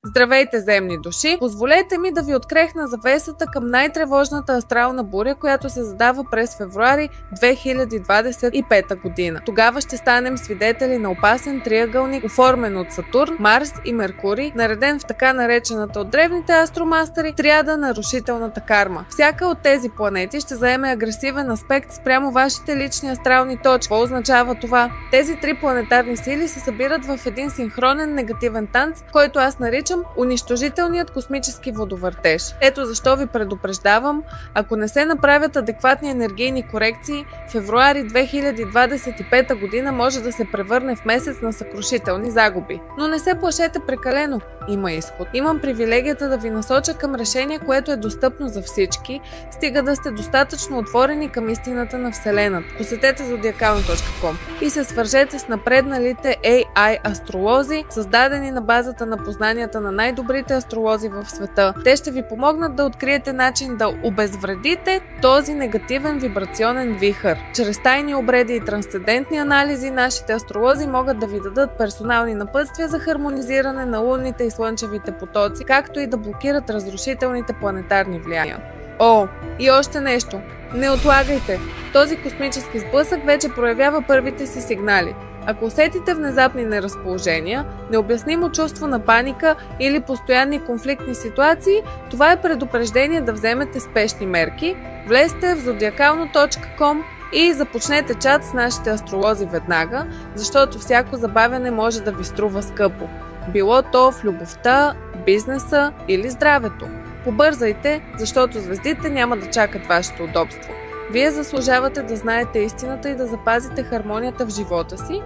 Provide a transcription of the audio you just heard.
Здравейте, земни души! Позволете ми да ви открехна завесата към най-тревожната астрална буря, която се задава през февруари 2025 година. Тогава ще станем свидетели на опасен триъгълник, оформен от Сатурн, Марс и Меркурий, нареден в така наречената от древните астромастери триада на рушителната карма. Всяка от тези планети ще заеме агресивен аспект спрямо вашите лични астрални точки. Какво означава това? Тези три планетарни сили се събират в един синхронен негативен танц, който аз наричам унищожителният космически водовъртеж. Ето защо ви предупреждавам, ако не се направят адекватни енергийни корекции, февруари 2025 година може да се превърне в месец на съкрушителни загуби. Но не се плашете прекалено, има изход. Имам привилегията да ви насоча към решение, което е достъпно за всички, стига да сте достатъчно отворени към истината на Вселената. Посетете zodiacalno.com и се свържете с напредналите AI астролози, създадени на базата на познанията на най-добрите астролози в света. Те ще ви помогнат да откриете начин да обезвредите този негативен вибрационен вихър. Чрез тайни обреди и трансцендентни анализи, нашите астролози могат да ви дадат персонални напътствия за хармонизиране на лунните и слънчевите потоци, както и да блокират разрушителните планетарни влияния. О, и още нещо! Не отлагайте! Този космически сблъсък вече проявява първите си сигнали. Ако усетите внезапни неразположения, необяснимо чувство на паника или постоянни конфликтни ситуации, това е предупреждение да вземете спешни мерки. Влезте в zodiacalno.com и започнете чат с нашите астролози веднага, защото всяко забавяне може да ви струва скъпо. Било то в любовта, бизнеса или здравето. Побързайте, защото звездите няма да чакат вашето удобство. Вие заслужавате да знаете истината и да запазите хармонията в живота си,